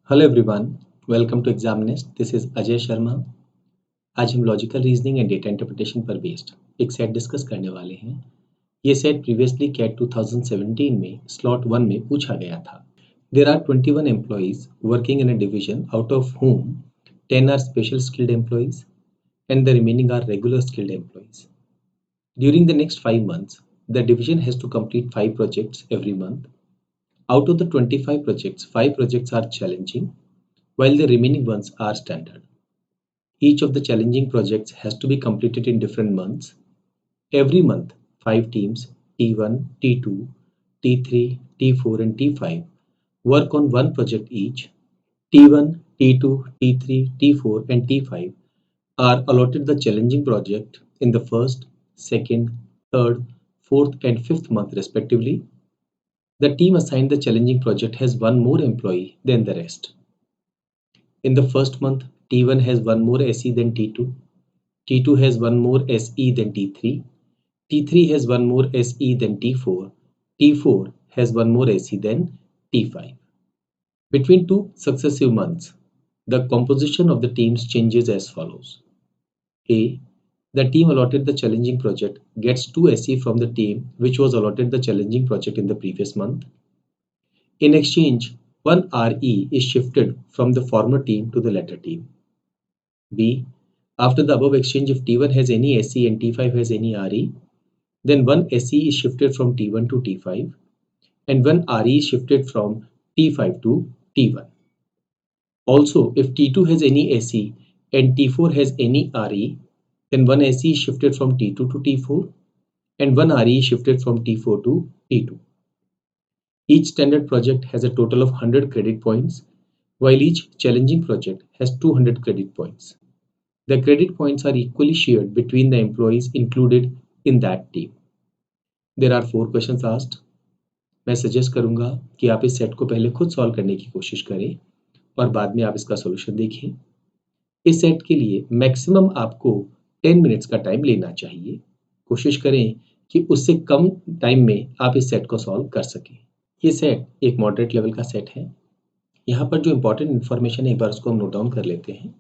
Hello everyone, welcome to Exam Nest. This is Ajay Sharma. आज हम logical reasoning and data interpretation पर based एक set discuss करने वाले हैं। ये सेट प्रीवियसली कैट 2017 में स्लॉट 1 में पूछा गया था। There are 21 employees working in a division, out of whom 10 are special skilled employees and the remaining are regular skilled employees. During the next 5 months, the division has to complete 5 projects every month. Out of the 25 projects, 5 projects are challenging, while the remaining ones are standard. Each of the challenging projects has to be completed in different months. Every month, 5 teams T1, T2, T3, T4 and T5 work on one project each. T1, T2, T3, T4 and T5 are allotted the challenging project in the first, second, third, fourth and fifth month respectively. The team assigned the challenging project has one more employee than the rest. In the first month, T1 has one more SE than T2. T2 has one more SE than T3. T3 has one more SE than T4. T4 has one more SE than T5. Between two successive months, the composition of the teams changes as follows. A. The team allotted the challenging project gets 2 SE from the team which was allotted the challenging project in the previous month. In exchange, one RE is shifted from the former team to the latter team. B. After the above exchange, if T1 has any SE and T5 has any RE, then one SE is shifted from T1 to T5 and one RE is shifted from T5 to T1. Also, if T2 has any SE and T4 has any RE, then one SE is shifted from T2 to T4 and one RE is shifted from T4 to T2. Each standard project has a total of 100 credit points, while each challenging project has 200 credit points. The credit points are equally shared between the employees included in that team. There are 4 questions asked. मैं suggest करूंगा कि आप इस set को पहले खुद solve करने की कोशिश करें और बाद में आप इसका सॉल्यूशन देखिए। इस सेट के लिए मैक्सिमम आपको 10 मिनट्स का टाइम लेना चाहिए। कोशिश करें कि उससे कम टाइम में आप इस सेट को सॉल्व कर सकें। ये सेट एक मॉडरेट लेवल का सेट है। यहाँ पर जो इंपॉर्टेंट इन्फॉर्मेशन है एक बार उसको हम नोट डाउन कर लेते हैं।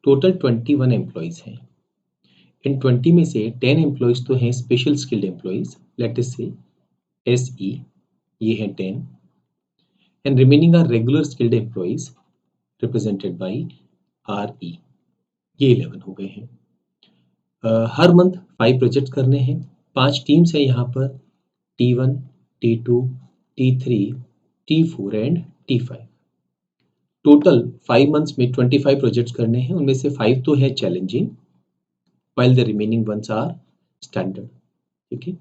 टोटल 21 एम्प्लॉइज हैं। इन 20 में से 10 एम्प्लॉइज तो हैं special skilled employees, let us say SE, ये हैं 10, and remaining are regular skilled employees represented by RE, ये 11 हो गए हैं। हर मंथ 5 प्रोजेक्ट करने हैं। 5 टीम्स हैं यहाँ पर, T1, T2, T3, T4 and T5। Total 5 months में 25 प्रोजेक्ट्स करने हैं। उनमें से 5 तो है challenging, while the remaining ones are standard। ठीक है।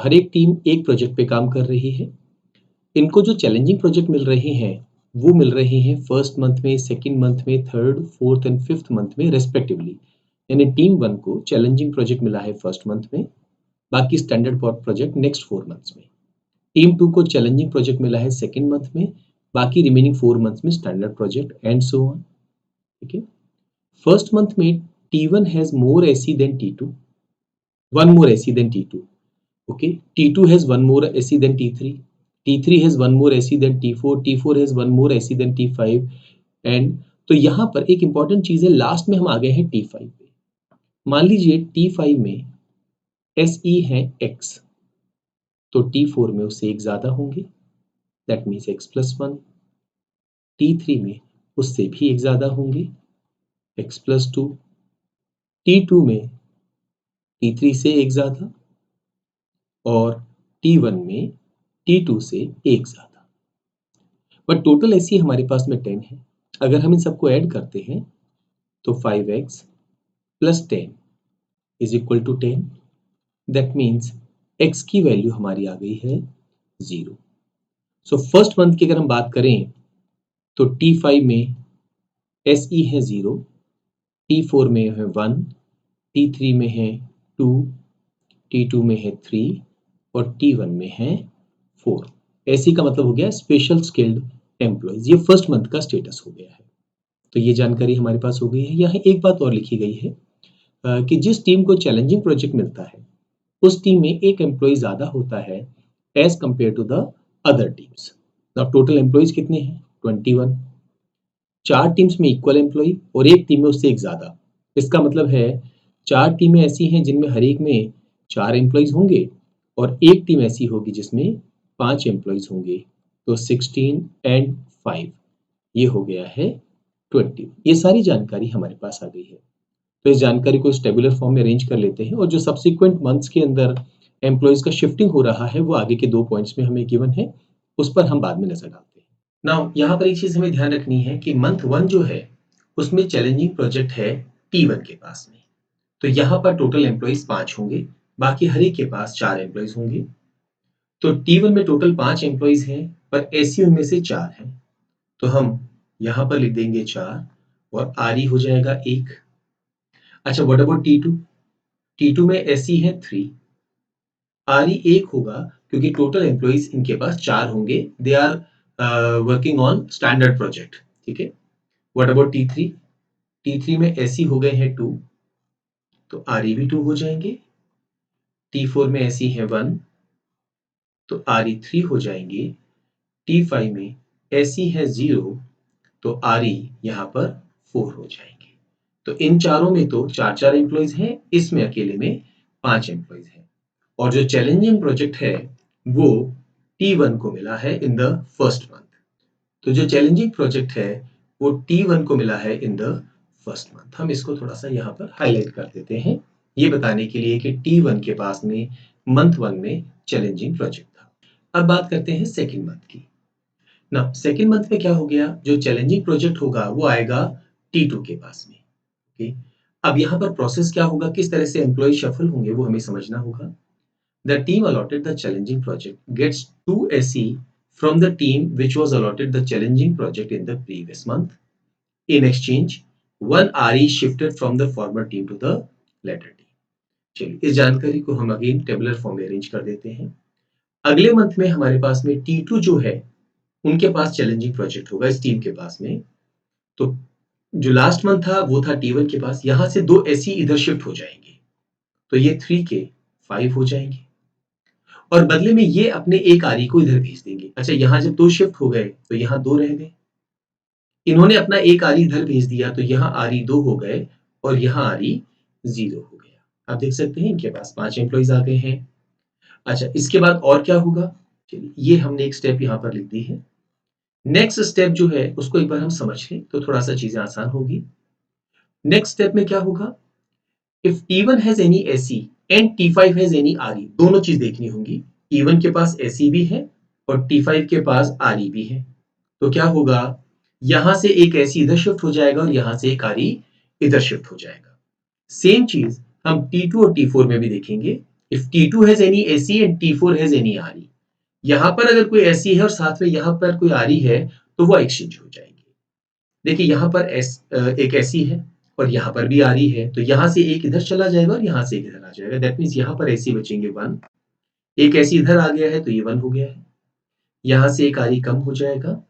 हर एक टीम एक प्रोजेक्ट पे काम कर रही है। इनको जो चैलेंजिंग प्रोजेक्ट मिल रहे हैं वो मिल रहे हैं फर्स्ट मंथ में, सेकंड मंथ में, third, fourth and fifth month में रेस्पेक्टिवली। यानी टीम 1 को चैलेंजिंग प्रोजेक्ट मिला है फर्स्ट मंथ में, बाकी स्टैंडर्ड प्रोजेक्ट नेक्स्ट 4 मंथ्स में। टीम 2 को चैलेंजिंग प्रोजेक्ट मिला है सेकंड मंथ में, बाकी रिमेनिंग 4 मंथ्स में standard project and so on. ठीक है। फर्स्ट मंथ में T1 has more SE than T2, one more SE than T2. Okay, T2 has one more SE than T3, T3 has one more SE than T4, T4 has one more SE than T5 and तो यहाँ पर एक important चीज है, last में हम आ गए हैं T5 पे। मान लीजिए T5 में SE है X, तो T4 में उससे एक ज्यादा होंगे, दैट मीन्स X+1। T3 में उससे भी एक ज्यादा होंगे, X+2। T2 में T3 से एक ज्यादा और T1 में T2 से एक ज्यादा। बट टोटल ऐसी हमारे पास में 10 है। अगर हम इन सबको ऐड करते हैं तो 5x plus 10 is equal to 10। That means x की वैल्यू हमारी आ गई है 0। सो फर्स्ट मंथ की अगर हम बात करें तो T5 में SE है 0, T4 में है 1, T3 में है 2, T2 में है 3 और T1 में है 4। ऐसी का मतलब हो गया स्पेशल स्किल्ड एम्प्लॉइज। ये फर्स्ट मंथ का स्टेटस हो गया है। तो ये जानकारी हमारे पास हो गई है। यहाँ एक बात और लिखी गई है कि जिस टीम को चैलेंजिंग प्रोजेक्ट मिलता है उस टीम में एक एम्प्लॉय ज्यादा होता है as compare to the other teams. अब टोटल एम्प्लॉइज कितने हैं? 21। 4 टीम्स में इक्वल एम्प्लॉय और एक टीम में उससे एक ज़्यादा। इसका मतलब है 4 टीमें ऐसी हैं जिनमें हर एक में 4 एम्प्लॉइज़ होंगे और एक टीम ऐसी होगी जिसमें 5 एम्प्लॉइज़ होंगे। तो 16 एंड 5 ये हो गया है 20। ये सारी जानकारी हमारे पास आ गई है। तो इस जानकारी को इस टेबुलर फॉर्म में अरेंज कर लेते हैं और जो सब्सिक्वेंट मंथ्स के अंदर एम्प्लॉइज़ का शिफ्टिंग हो रहा है वो आगे के 2 पॉइंट्स में हमें गिवन है, उस पर हम बाद में नज़र डालते हैं। नाउ यहाँ पर एक चीज़ हमें ध्यान रखनी है कि मंथ 1 जो है उसमें चैलेंजिंग प्रोजेक्ट है T1 के पास में। तो यहाँ पर टोटल एम्प्लॉइज़ 5 होंगे, बाकी हर एक के पास 4 एम्प्लॉइज़ होंगे। तो T1 में टोटल 5 एम्प्लॉइज़ हैं, पर ऐसी उनमें से 4 हैं। तो हम यहाँ पर लिख देंगे 4 और RE हो जाएगा 1। अच्छा, व्हाट अबाउट T2? T2 में SE है 3। RE 1 होगा क्योंकि टोटल एम्प्लॉइज़ इनके पास 4 होंगे। They are working on standard project, ठीक है? What about T3? T3 में SE हो गए हैं 2, तो RE भी 2 हो जाएंगे। T4 में SE है 1, तो RE 3 हो जाएंगे। T5 में SE है 0, तो RE यहाँ पर 4 हो जाएंगे। तो इन चारों में तो 4-4 एम्प्लॉइज़ हैं, इसमें अकेले में 5 एम्प्लॉइज़ हैं। और जो चैलेंजिंग प्रोजेक्ट है वो T1 को मिला है इन द फर्स्ट मंथ। तो जो चैलेंजिंग प्रोजेक्ट है वो T1 को मिला है इन द फर्स्ट मंथ। हम इसको थोड़ा सा यहाँ पर हाईलाइट कर देते हैं, ये बताने के लिए कि T1 के पास में मंथ 1 में चैलेंजिंग प्रोजेक्ट था। अब बात करते हैं सेकेंड मंथ की। ना सेकेंड मंथ में क्या हो गया, जो चैलेंजिंग प्रोजेक्ट होगा वो आएगा T2 के पास में। ओके, अब यहाँ पर प्रोसेस क्या होगा, किस तरह से एम्प्लॉय शफल होंगे वो हमें समझना होगा। The team allotted the challenging project gets 2 SE from the team which was allotted the challenging project in the previous month. In exchange, 1 RE shifted from the former team to the latter team. चलिए, इस जानकारी को हम again tabular form में arrange कर देते हैं। अगले मंथ में हमारे पास में T2 जो है उनके पास चैलेंजिंग प्रोजेक्ट होगा इस टीम के पास में। तो जो लास्ट मंथ था वो था T1 के पास, यहां से 2 SE इधर शिफ्ट हो जाएंगे, तो ये 3 के 5 हो जाएंगे और बदले में ये अपने एक आरी को इधर भेज देंगे। अच्छा, यहाँ जब 2 शिफ्ट हो गए तो यहाँ 2 रह गए। इन्होंने अपना एक आरी इधर भेज दिया तो यहाँ आरी 2 हो गए और यहाँ आरी 0 हो गया। आप देख सकते हैं इनके पास 5 एम्प्लॉइज आ गए हैं। अच्छा, इसके बाद और क्या होगा? चलिए, ये हमने एक स्टेप यहाँ पर लिख दी है। नेक्स्ट स्टेप जो है उसको एक बार हम समझ लें तो थोड़ा सा चीजें आसान होगी। नेक्स्ट स्टेप में क्या होगा? If T1 has any SE and T5 has any RE, दोनों चीज देखनी होंगी। T1 के पास SE भी है और T5 के पास RE भी है, तो क्या होगा, यहां से एक SE इधर शिफ्ट हो जाएगा और यहां से एक RE इधर शिफ्ट हो जाएगा। सेम चीज हम T2 और T4 में भी देखेंगे। If T2 has any SE and T4 has any RE, यहां पर अगर कोई SE है और साथ में यहां पर कोई RE है तो वो एक्सचेंज हो जाएंगे। देखिए, यहाँ पर एक ऐसी है और यहाँ पर भी आ रही है, तो यहाँ से एक इधर चला जाएगा और यहाँ से एक इधर आ जाएगा। दैट मीन्स यहाँ पर ऐसी बचेंगे 1, एक ऐसी इधर आ गया है तो ये 1 हो गया है। यहाँ से एक आरी कम हो जाएगा,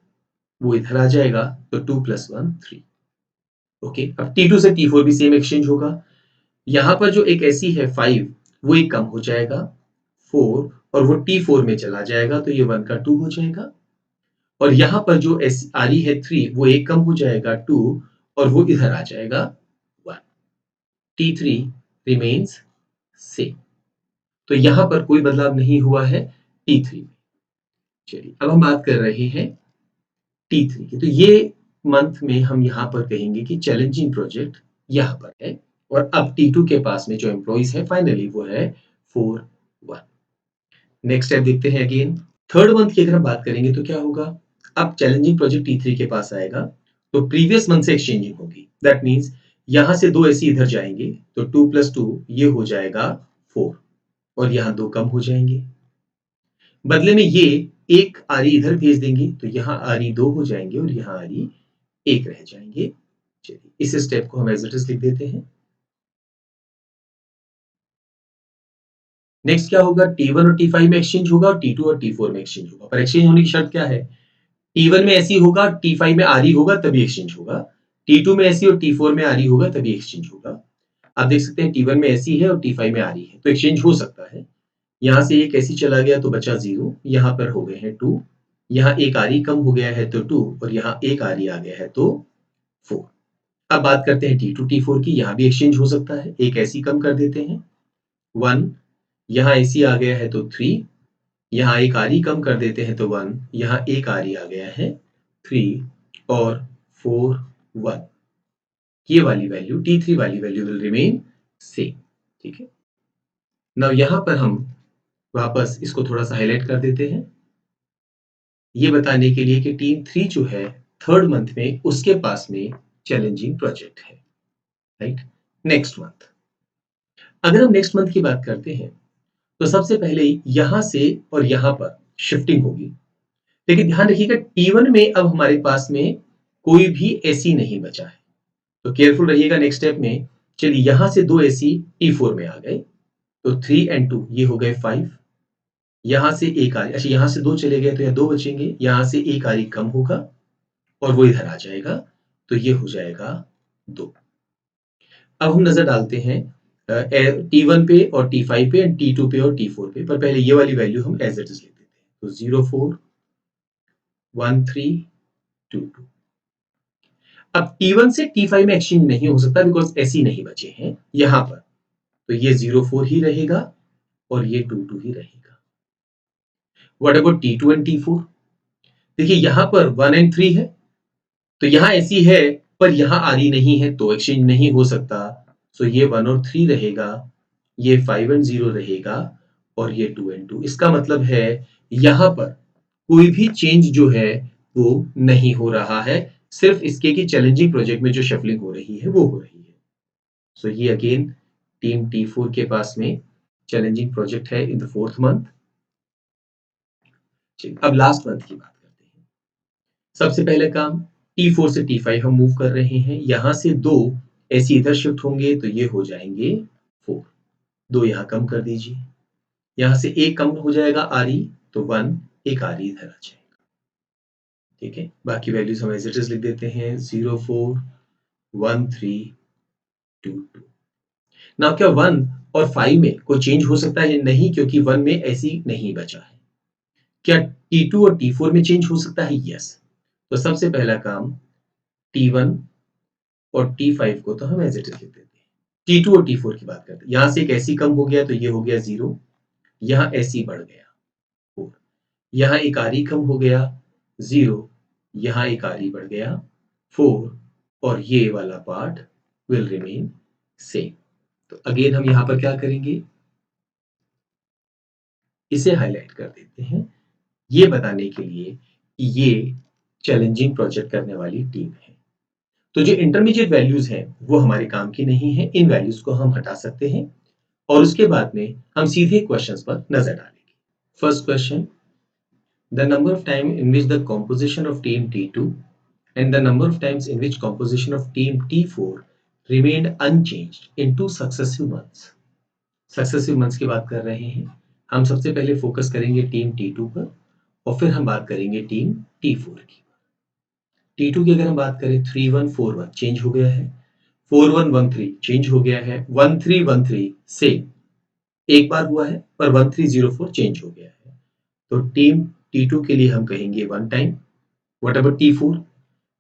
वो इधर आ जाएगा, तो 2 + 1 3। ओके, अब T2 से T4 भी सेम एक्सचेंज होगा। यहाँ पर जो एक ऐसी है 5, वो एक कम हो जाएगा 4 और वो T4 में चला जाएगा, तो ये 1 का 2 हो जाएगा। और यहाँ पर जो आ रही है 3, वो एक कम हो जाएगा 2 और वो इधर आ जाएगा 1। T3 रिमेन्स सेम, तो यहाँ पर कोई बदलाव नहीं हुआ है T3 में। चलिए, अब हम बात कर रहे हैं T3 की। तो ये मंथ में हम यहाँ पर कहेंगे कि चैलेंजिंग प्रोजेक्ट यहाँ पर है और अब T2 के पास में जो एम्प्लॉइज है फाइनली वो है 4 1। नेक्स्ट स्टेप देखते हैं अगेन। थर्ड मंथ की अगर हम बात करेंगे तो क्या होगा, अब चैलेंजिंग प्रोजेक्ट T3 के पास आएगा तो प्रीवियस मंथ से एक्सचेंजिंग होगी। दैट मीन्स यहां से 2 ऐसे इधर जाएंगे तो 2 + 2 ये हो जाएगा 4 और यहाँ 2 कम हो जाएंगे। बदले में ये एक आरी इधर भेज देंगे तो यहाँ आरी 2 हो जाएंगे और यहाँ आरी 1 रह जाएंगे। चलिए, इस स्टेप को हम एज इट इज लिख देते हैं। नेक्स्ट क्या होगा, T1 और T5 में एक्सचेंज होगा और T2 और T4 में एक्सचेंज होगा। पर एक्सचेंज होने की शर्त क्या है, T1 में ऐसी होगा, T5 में आरी होगा तभी एक्सचेंज होगा। T2 में ऐसी और T4 में आरी होगा तभी एक्सचेंज होगा। आप देख सकते हैं T1 में ऐसी है और T5 में आरी है, तो एक्सचेंज हो सकता है। यहाँ से एक ऐसी चला गया तो बचा 0, यहाँ पर हो गए हैं 2, यहाँ एक आरी कम हो गया है तो 2 और यहाँ एक आरी आ गया है तो 4। अब बात करते हैं T2 T4 की। यहाँ भी एक्सचेंज हो सकता है, एक ऐसी कम कर देते हैं 1, यहाँ ऐसी आ गया है तो 3, यहाँ एक आरी कम कर देते हैं तो 1, यहाँ एक आरी आ गया है 3 और 4 1। ये वाली वैल्यू T3 वाली वैल्यू विल रिमेन सेम। ठीक है, नाउ यहाँ पर हम वापस इसको थोड़ा सा हाईलाइट कर देते हैं, ये बताने के लिए कि टीम 3 जो है थर्ड मंथ में उसके पास में चैलेंजिंग प्रोजेक्ट है। Right, next month. अगर हम नेक्स्ट मंथ की बात करते हैं तो सबसे पहले यहां से और यहां पर शिफ्टिंग होगी, लेकिन ध्यान रखिएगा T1 में अब हमारे पास में कोई भी एसी नहीं बचा है, तो केयरफुल रहिएगा नेक्स्ट स्टेप में। चलिए यहां से 2 एसी T4 में आ गए, तो 3 and 2 ये हो गए 5, यहां से एक आरी, अच्छा यहां से 2 चले गए तो यहाँ 2 बचेंगे, यहां से एक आरी कम होगा और वो इधर आ जाएगा, तो ये हो जाएगा 2। अब हम नजर डालते हैं T1 पे और T5 पे एंड T2 पे और T4 पे, पर पहले ये वाली वैल्यू हम एज इट इज लिख देते हैं, तो 0 4 1 3 2 2। अब T1 से T5 में एक्सचेंज नहीं हो सकता बिकॉज ऐसी नहीं बचे हैं यहां पर, तो ये 0 4 ही रहेगा और ये 2 2 ही रहेगा। What about T2 and T4? देखिए यहां पर 1 and 3 है, तो यहां ऐसी है पर यहां आरी नहीं है तो एक्सचेंज नहीं हो सकता, सो ये 1 और 3 रहेगा, ये 5 and 0 रहेगा और ये 2 and 2। इसका मतलब है यहां पर कोई भी चेंज जो है वो नहीं हो रहा है, सिर्फ इसके कि चैलेंजिंग प्रोजेक्ट में जो शफलिंग हो रही है वो हो रही है। सो ये अगेन टीम T4 के पास में चैलेंजिंग प्रोजेक्ट है इन द फोर्थ मंथ। अब लास्ट मंथ की बात करते हैं। सबसे पहले काम T4 से T5 हम मूव कर रहे हैं, यहां से 2 ऐसे इधर शिफ्ट होंगे तो ये हो जाएंगे 4, 2 यहां कम कर दीजिए, यहां से एक कम हो जाएगा आरी तो 1, एक आरी इधर आ जाएगा। ठीक है, बाकी वैल्यूज हम एज इट इज लिख देते हैं 0 4 1 3 2 2। नाउ क्या 1 और 5 में कोई चेंज हो सकता है? नहीं, क्योंकि 1 में ऐसी नहीं बचा है। क्या T2 और T4 में चेंज हो सकता है? यस। तो सबसे पहला काम T1 और T5 को तो हम एज इट इज लिख देते हैं। T2 और T4 की बात करते हैं, यहां से एक ऐसी कम हो गया तो ये हो गया 0, यहां ऐसी बढ़ गया 4, यहां एक आरी कम हो गया 0, यहां एक आरी बढ़ गया 4 और ये वाला पार्ट विल रिमेन सेम। तो अगेन हम यहां पर क्या करेंगे, इसे हाईलाइट कर देते हैं ये बताने के लिए कि ये चैलेंजिंग प्रोजेक्ट करने वाली टीम है। तो जो इंटरमीडिएट वैल्यूज हैं वो हमारे काम की नहीं है, इन वैल्यूज को हम हटा सकते हैं और उसके बाद में हम सीधे क्वेश्चंस पर नजर डालेंगे। First question, the number of time in which the composition of team T2 and the number of times in which composition of team T4 remained unchanged in 2 successive months। Successive months की बात कर रहे हैं हम। सबसे पहले focus करेंगे team T2 पर और फिर हम बात करेंगे टीम T4 की। T2 की अगर हम बात करें 3 1 4 1 चेंज हो गया है, 4 1 1 3 चेंज हो गया है, 1 3 1 3 सेम एक बार हुआ है पर 1 3 0 4 चेंज हो गया है, तो टीम T2 के लिए हम कहेंगे 1 टाइम। What about T4?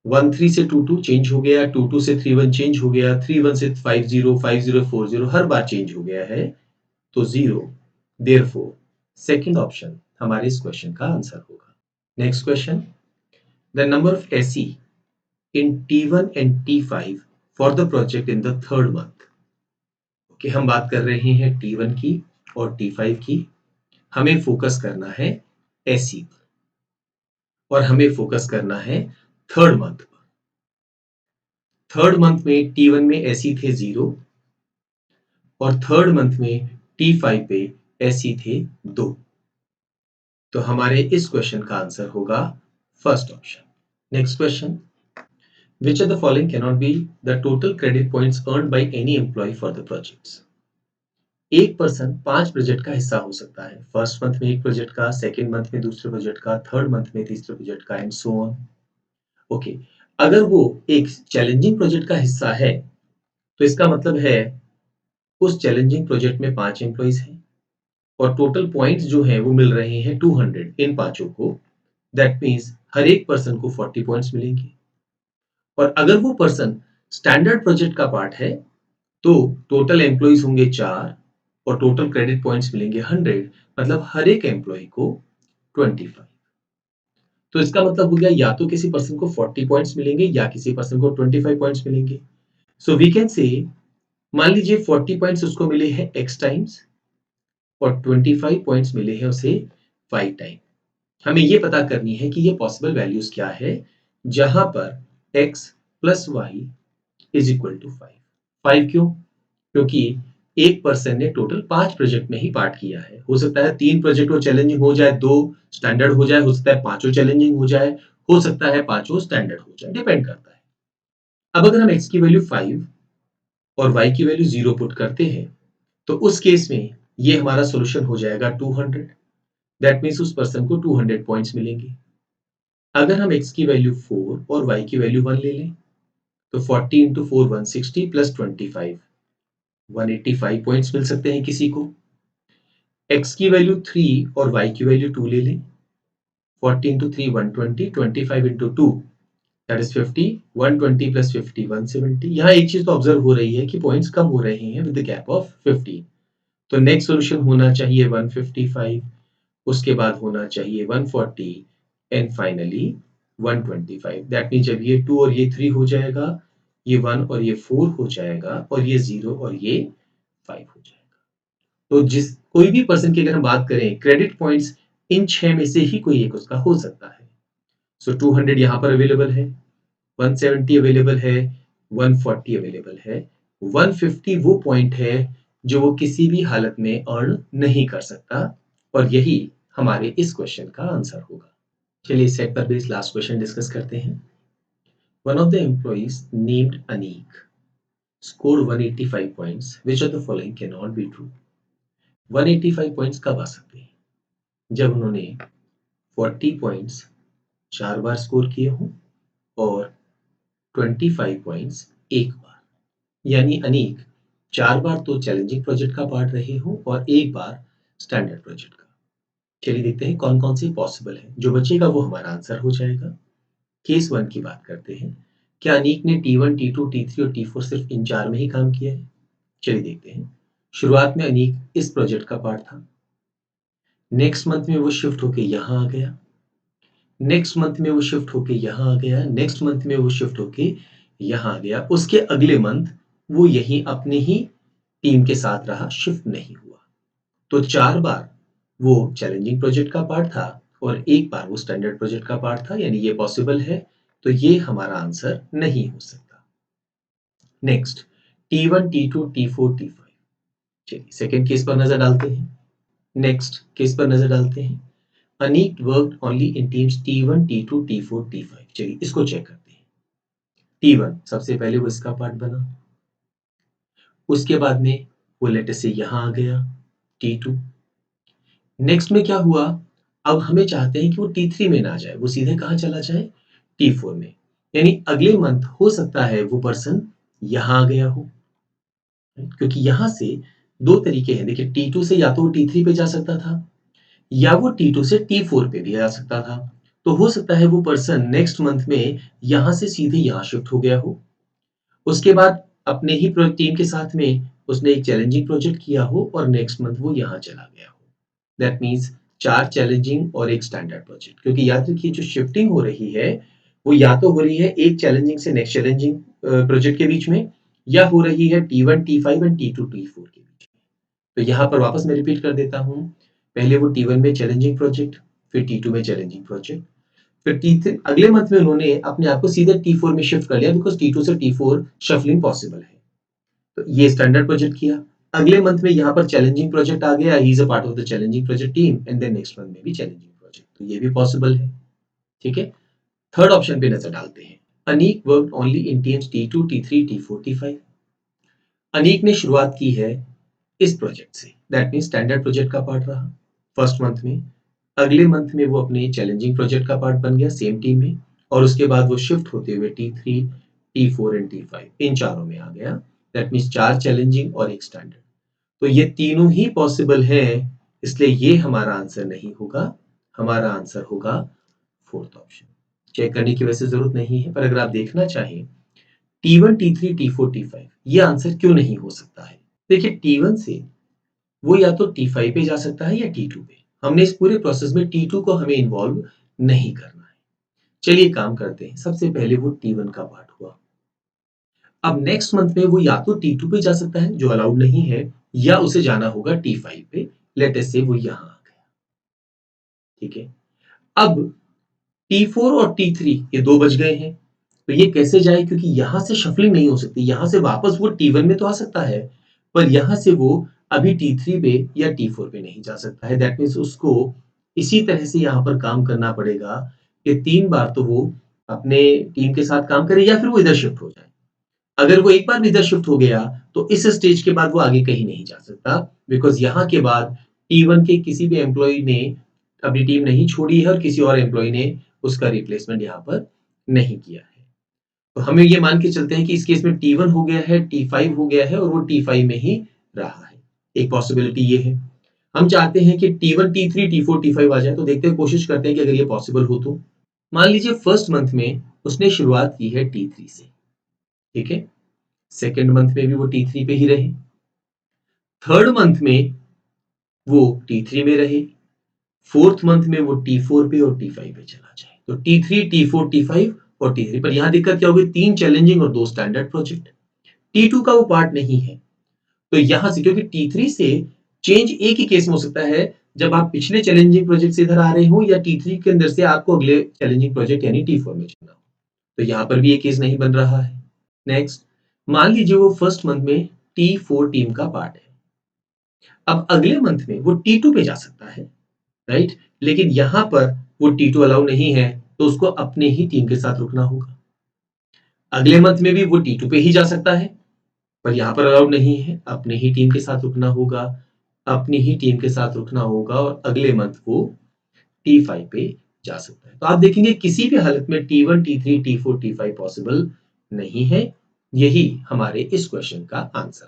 1 3 से 2 2 चेंज हो गया, 2 2 से 3 1 चेंज हो गया, 3 1 से 5 0 5 0 4 0 हर बार चेंज हो गया है, तो 0। देयरफॉर सेकंड ऑप्शन हमारे इस क्वेश्चन का आंसर होगा। Next question, the number of AC in T1 and T5 for the project in the third month। Okay, हम बात कर रहे हैं T1 की और T5 की। हमें फोकस करना है एसी पर और हमें फोकस करना है थर्ड मंथ पर। थर्ड मंथ में T1 में एसी थे 0 और थर्ड मंथ में T5 पे एसी थे 2, तो हमारे इस क्वेश्चन का आंसर होगा first option. Next question, which of the following cannot be the total credit points earned by any employee for the projects। एक पर्सन 5 प्रोजेक्ट का हिस्सा हो सकता है, फर्स्ट मंथ में एक प्रोजेक्ट का, सेकेंड मंथ में दूसरे प्रोजेक्ट का, थर्ड मंथ में तीसरे प्रोजेक्ट का एंड सो ऑन। ओके, अगर वो एक चैलेंजिंग प्रोजेक्ट का हिस्सा है तो इसका मतलब है उस चैलेंजिंग प्रोजेक्ट में 5 एम्प्लॉइज हैं और टोटल पॉइंट्स जो हैं वो मिल रहे हैं 200 इन पांचों को। दैट मीन्स हर एक पर्सन को 40 पॉइंट्स मिलेंगे और अगर वो पर्सन स्टैंडर्ड प्रोजेक्ट का पार्ट है तो टोटल एम्प्लॉइज होंगे 4 और टोटल क्रेडिट पॉइंट्स मिलेंगे 100, मतलब हर एक एम्प्लॉय को 25। तो इसका मतलब हो गया या तो किसी पर्सन को 40 पॉइंट्स मिलेंगे या किसी पर्सन को 25 पॉइंट्स मिलेंगे। सो वी कैन से, मान लीजिए 40 पॉइंट्स उसको मिले हैं x टाइम्स और 25 पॉइंट्स मिले हैं उसे y टाइम। हमें ये पता करनी है कि ये पॉसिबल वैल्यूज क्या है जहां पर x plus y is equal to 5। 5 क्यों? क्योंकि एक पर्सन ने टोटल 5 प्रोजेक्ट में ही पार्ट किया है। हो सकता है 3 प्रोजेक्ट वो चैलेंजिंग हो जाए, 2 स्टैंडर्ड हो जाए, हो सकता है पांचों चैलेंजिंग हो जाए, हो सकता है पांचों स्टैंडर्ड हो जाए, डिपेंड करता है। अब अगर हम x की वैल्यू 5 और y की वैल्यू 0 पुट करते हैं तो उस केस में ये हमारा सॉल्यूशन हो जाएगा 200। दैट मीन्स उस पर्सन को 200 पॉइंट्स मिलेंगे। अगर हम x की वैल्यू 4 और y की वैल्यू 1 ले लें तो 40 इंटू 4 160 प्लस 25 185 पॉइंट्स मिल सकते हैं किसी को। x की वैल्यू 3 और y की वैल्यू 2 ले लें, 40 into 3 120, 25 into 2 that is 50, 120 plus 50 170। यहाँ एक चीज तो ऑब्जर्व हो रही है कि पॉइंट्स कम हो रहे हैं विद द गैप ऑफ 15। तो नेक्स्ट सॉल्यूशन होना चाहिए 155, उसके बाद होना चाहिए 140 एंड फाइनली 125। दैट मीन जब ये 2 और ये 3 हो जाएगा, ये 1 और ये 4 हो जाएगा और ये 0 और ये 5 हो जाएगा। तो जिस कोई भी पर्सन की अगर हम बात करें, क्रेडिट पॉइंट्स इन 6 में से ही कोई एक उसका हो सकता है। सो 200 यहाँ पर अवेलेबल है, 170 अवेलेबल है, 140 अवेलेबल है, 150 वो पॉइंट है जो वो किसी भी हालत में अर्न नहीं कर सकता और यही हमारे इस क्वेश्चन का आंसर होगा। चलिए सेट पर बेस्ड लास्ट क्वेश्चन डिस्कस करते हैं। One of the employees named Aneek scored 185 points. Which of the following cannot be true? 185 points कब आ सकते हैं? जब उन्होंने 40 पॉइंट्स 4 बार स्कोर किए हों और 25 पॉइंट्स एक बार। यानी अनीक 4 बार तो चैलेंजिंग प्रोजेक्ट का पार्ट रहे हो और एक बार स्टैंडर्ड प्रोजेक्ट का। चलिए देखते हैं कौन कौन से पॉसिबल है। जो बचेगा वो हमारा आंसर हो जाएगा। केस 1 की बात करते हैं। क्या अनीक ने T1, T2, T3 और T4 सिर्फ इन 4 में ही काम किया है? चलिए देखते हैं। शुरुआत में अनीक इस प्रोजेक्ट का पार्ट था। नेक्स्ट मंथ में वो शिफ्ट होके यहाँ आ गया। नेक्स्ट मंथ में वो शिफ्ट होके यहाँ आ गया। नेक्स्ट मंथ में वो शिफ्ट होके यहाँ आ गया। उसके अगले मंथ वो यहीं अपने ही टीम के साथ रहा, शिफ्ट नहीं हुआ। तो 4 बार वो चैलेंजिंग प्रोजेक्ट का पार्ट था और एक बार वो स्टैंडर्ड प्रोजेक्ट का पार्ट था, यानी ये पॉसिबल है। तो ये हमारा आंसर नहीं हो सकता। Next T1, T2, T4, T5। चलिए सेकेंड केस पर नजर डालते हैं। नेक्स्ट केस पर नजर डालते हैं। Aneek worked only in teams T1, T2, T4, T5। चलिए इसको चेक करते हैं। T1 सबसे पहले वो इसका पार्ट बना, उसके बाद में वो लेटर से यहाँ आ गया T2। नेक्स्ट में क्या हुआ? अब हमें चाहते हैं कि वो T3 में ना जाए, वो सीधे कहाँ चला जाए? T4 में। यानी अगले मंथ हो सकता है वो पर्सन यहाँ आ गया हो, क्योंकि यहाँ से 2 तरीके हैं। देखिए T2 से या तो वो T3 पे जा सकता था या वो T2 से T4 पे भी जा सकता था। तो हो सकता है वो पर्सन नेक्स्ट मंथ में यहाँ से सीधे यहाँ शिफ्ट हो गया हो। उसके बाद अपने ही टीम के साथ में उसने एक चैलेंजिंग प्रोजेक्ट किया हो और नेक्स्ट मंथ वो यहाँ चला गया हो। दैट मीन्स 4 चैलेंजिंग और एक स्टैंडर्ड प्रोजेक्ट। क्योंकि याद रखिए जो शिफ्टिंग हो रही है वो या तो हो रही है एक चैलेंजिंग से नेक्स्ट चैलेंजिंग प्रोजेक्ट के बीच में, या हो रही है T1, T5 and T2, T4 के बीच में। तो यहाँ पर वापस मैं रिपीट कर देता हूँ। पहले वो T1 में चैलेंजिंग प्रोजेक्ट, फिर T2 में चैलेंजिंग प्रोजेक्ट, फिर T3 अगले मंथ में उन्होंने अपने आप को सीधे T4 में शिफ्ट कर लिया, बिकॉज़ T2 से T4 शफलिंग पॉसिबल है। तो ये स्टैंडर्ड प्रोजेक्ट किया। अगले मंथ में यहाँ पर चैलेंजिंग प्रोजेक्ट आ गया, he is a part of the challenging project team and then next month में भी चैलेंजिंग प्रोजेक्ट। तो ये भी पॉसिबल है। ठीक है। थर्ड ऑप्शन पे नजर डालते हैं। Aneek worked only in teams T2, T3, T4, T5। Aneek ने शुरुआत की है इस प्रोजेक्ट से, दैट मीन्स स्टैंडर्ड प्रोजेक्ट का पार्ट रहा फर्स्ट मंथ में। अगले मंथ में वो अपने चैलेंजिंग प्रोजेक्ट का पार्ट बन गया सेम टीम में, और उसके बाद वो शिफ्ट होते हुए T3, T4 एंड T5 इन चारों में आ गया। दैट मीन्स 4 चैलेंजिंग और एक स्टैंडर्ड। तो ये तीनों ही पॉसिबल है, इसलिए ये हमारा आंसर नहीं होगा। हमारा आंसर होगा फोर्थ ऑप्शन। चेक करने की वैसे जरूरत नहीं है, पर अगर आप देखना चाहें T1, T3, T4, T5 ये आंसर क्यों नहीं हो सकता है? देखिए T1 से वो या तो T5 पे जा सकता है या T2 पे। हमने इस पूरे प्रोसेस में T2 को हमें इन्वॉल्व नहीं करना है। चलिए काम करते हैं। सबसे पहले वो T1 का पार्ट हुआ। अब नेक्स्ट मंथ में वो या तो T2 पे जा सकता है जो अलाउड नहीं है, या उसे जाना होगा T5 पे। लेट अस से वो यहां आ गया, ठीक है। अब T4 और T3 ये दो बच गए हैं, तो ये कैसे जाए, क्योंकि यहां से शफलिंग नहीं हो सकती। यहां से वापस वो T1 में तो आ सकता है, पर यहां से वो अभी T3 पे या T4 पे नहीं जा सकता है। दैट मीन्स उसको इसी तरह से यहां पर काम करना पड़ेगा कि 3 बार तो वो अपने टीम के साथ काम करे या फिर वो इधर शिफ्ट हो जाए। अगर वो एक बार भी इधर शिफ्ट हो गया तो इस स्टेज के बाद वो आगे कहीं नहीं जा सकता, बिकॉज यहाँ के बाद T1 के किसी भी एम्प्लॉय ने अपनी टीम नहीं छोड़ी है और किसी और एम्प्लॉय ने उसका रिप्लेसमेंट यहाँ पर नहीं किया है। तो हमें ये मान के चलते हैं कि इस केस में T1 हो गया है, T5 हो गया है और वो T5 में ही रहा है। एक पॉसिबिलिटी ये है। हम चाहते हैं कि T1, T3, T4, T5 आ जाए, तो देखते हैं, कोशिश करते हैं कि अगर ये पॉसिबल हो तो। मान लीजिए फर्स्ट मंथ में उसने शुरुआत की है T3 से, ठीक है। सेकेंड मंथ में भी वो T3 पे ही रहे, थर्ड मंथ में वो T3 में रहे, फोर्थ मंथ में वो T4 पे और T5 पे चला जाए। तो T3, T4, T5 और T3। पर यहां दिक्कत क्या होगी, 3 चैलेंजिंग और 2 स्टैंडर्ड प्रोजेक्ट। T2 का वो पार्ट नहीं है, तो यहां से, क्योंकि T3 से चेंज एक ही केस में हो सकता है, जब आप पिछले चैलेंजिंग प्रोजेक्ट से इधर आ रहे हो या T3 के अंदर से आपको अगले चैलेंजिंग प्रोजेक्ट यानी T4 में जाना हो। तो यहां पर भी ये केस नहीं बन रहा है। नेक्स्ट, मान लीजिए वो फर्स्ट मंथ में T4 टीम का पार्ट है। अब अगले मंथ में वो T2 पे जा सकता है, राइट। लेकिन यहां पर वो T2 अलाउ नहीं है, तो उसको अपने ही टीम के साथ रुकना होगा। अगले मंथ में भी वो T2 पे ही जा सकता है, पर यहां पर अलाउड नहीं है, अपने ही टीम के साथ रुकना होगा, अपनी ही टीम के साथ रुकना होगा, और अगले मंथ वो T5 पे जा सकता है। तो आप देखेंगे किसी भी हालत में T1, T3, T4, T5 possible नहीं है। यही हमारे इस क्वेश्चन का आंसर